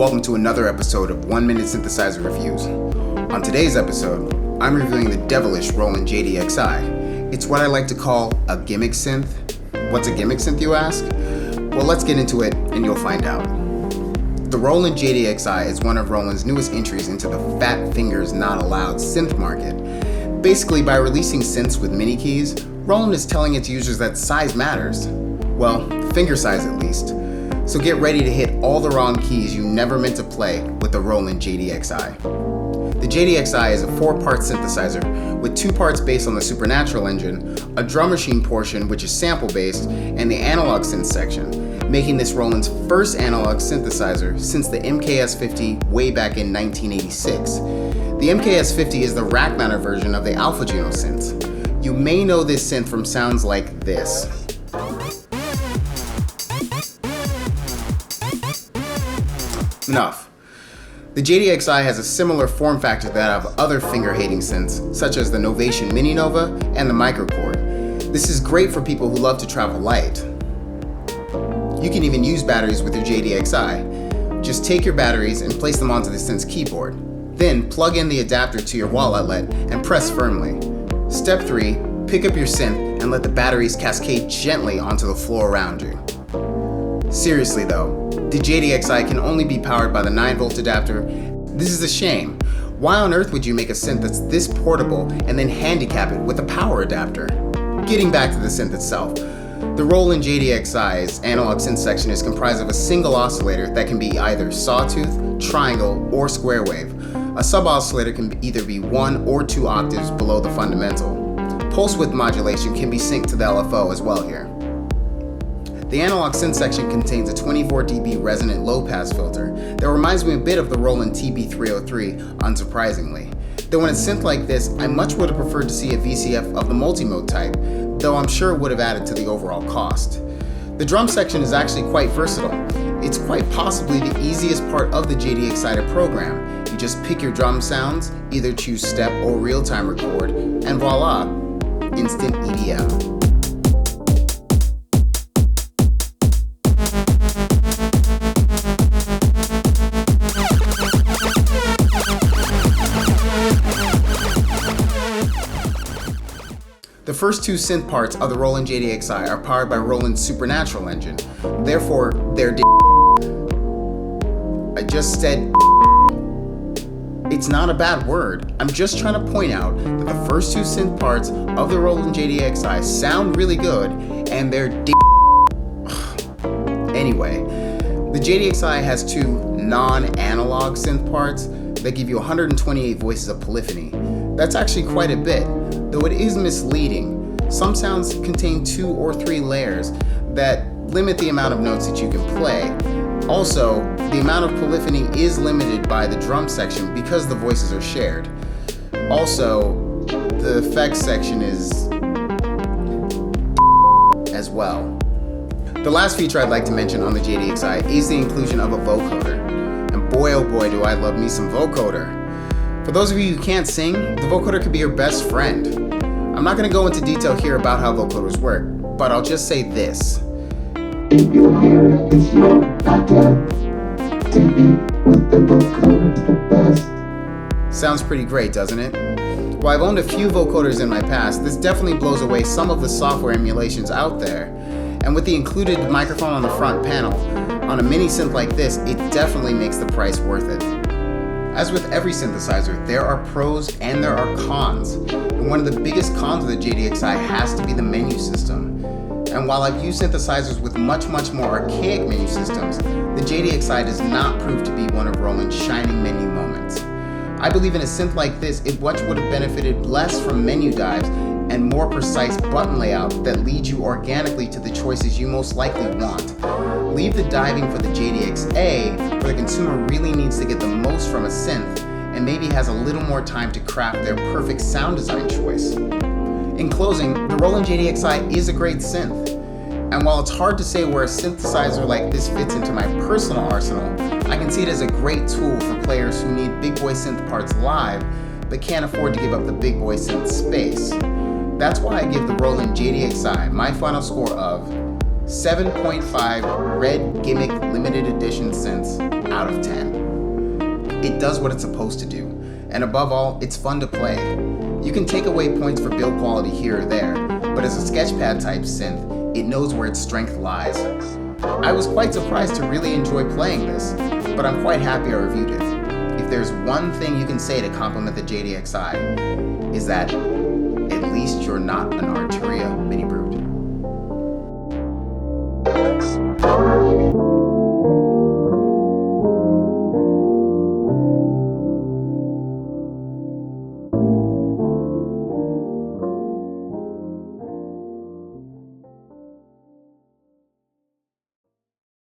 welcome to another episode of 1 Minute Synthesizer Reviews. On today's episode, I'm reviewing the devilish Roland JD-Xi. It's what I like to call a gimmick synth. What's a gimmick synth, you ask? Well, let's get into it and you'll find out. The Roland JD-Xi is one of Roland's newest entries into the fat fingers not allowed synth market. Basically, by releasing synths with mini keys, Roland is telling its users that size matters. Well, finger size at least. So get ready to hit all the wrong keys you never meant to play with the Roland JD-Xi. The JD-Xi is a 4-part synthesizer with 2 parts based on the Supernatural engine, a drum machine portion which is sample-based, and the analog synth section, making this Roland's first analog synthesizer since the MKS-50 way back in 1986. The MKS-50 is the rack-mounted version of the Alpha Juno synths. You may know this synth from sounds like this. Enough. The JD-Xi has a similar form factor to that of other finger-hating synths, such as the Novation Mini Nova and the Microchord. This is great for people who love to travel light. You can even use batteries with your JD-Xi. Just take your batteries and place them onto the synth's keyboard. Then plug in the adapter to your wall outlet and press firmly. Step 3, pick up your synth and let the batteries cascade gently onto the floor around you. Seriously though, the JD-Xi can only be powered by the 9-volt adapter. This is a shame. Why on earth would you make a synth that's this portable and then handicap it with a power adapter? Getting back to the synth itself, the Roland JD-Xi's analog synth section is comprised of a single oscillator that can be either sawtooth, triangle, or square wave. A sub-oscillator can either be 1 or 2 octaves below the fundamental. Pulse width modulation can be synced to the LFO as well here. The analog synth section contains a 24 dB resonant low-pass filter that reminds me a bit of the Roland TB303, unsurprisingly. Though in a synth like this, I much would have preferred to see a VCF of the multimode type, though I'm sure it would have added to the overall cost. The drum section is actually quite versatile. It's quite possibly the easiest part of the JD-Xi to program. You just pick your drum sounds, either choose step or real-time record, and voila, instant EDM. The first 2 synth parts of the Roland JD-Xi are powered by Roland's Supernatural engine. Therefore, they're I just said It's not a bad word. I'm just trying to point out that the first 2 synth parts of the Roland JD-Xi sound really good, and they're Anyway, the JD-Xi has 2 non-analog synth parts that give you 128 voices of polyphony. That's actually quite a bit, though it is misleading. Some sounds contain 2 or 3 layers that limit the amount of notes that you can play. Also, the amount of polyphony is limited by the drum section because the voices are shared. Also, the effects section is as well. The last feature I'd like to mention on the JD-Xi is the inclusion of a vocoder. And boy oh boy do I love me some vocoder. For those of you who can't sing, the vocoder could be your best friend. I'm not going to go into detail here about how vocoders work, but I'll just say this. If your hair is your backup, singing with the vocoder is the best. Sounds pretty great, doesn't it? While I've owned a few vocoders in my past, this definitely blows away some of the software emulations out there. And with the included microphone on the front panel, on a mini synth like this, it definitely makes the price worth it. As with every synthesizer, there are pros and there are cons. And one of the biggest cons of the JD-Xi has to be the menu system. And while I've used synthesizers with much more archaic menu systems, the JD-Xi does not prove to be one of Roland's shining menu moments. I believe in a synth like this, it much would have benefited less from menu dives and more precise button layout that leads you organically to the choices you most likely want. Leave the diving for the JDXA, where the consumer really needs to get the most from a synth and maybe has a little more time to craft their perfect sound design choice. In closing, the Roland JD-Xi is a great synth. And while it's hard to say where a synthesizer like this fits into my personal arsenal, I can see it as a great tool for players who need big boy synth parts live, but can't afford to give up the big boy synth space. That's why I give the Roland JD-Xi my final score of 7.5 red gimmick limited edition synths out of 10. It does what it's supposed to do, and above all, it's fun to play. You can take away points for build quality here or there, but as a sketchpad type synth, it knows where its strength lies. I was quite surprised to really enjoy playing this, but I'm quite happy I reviewed it. If there's one thing you can say to compliment the JDXI, is that at least you're not an Arturia mini brute.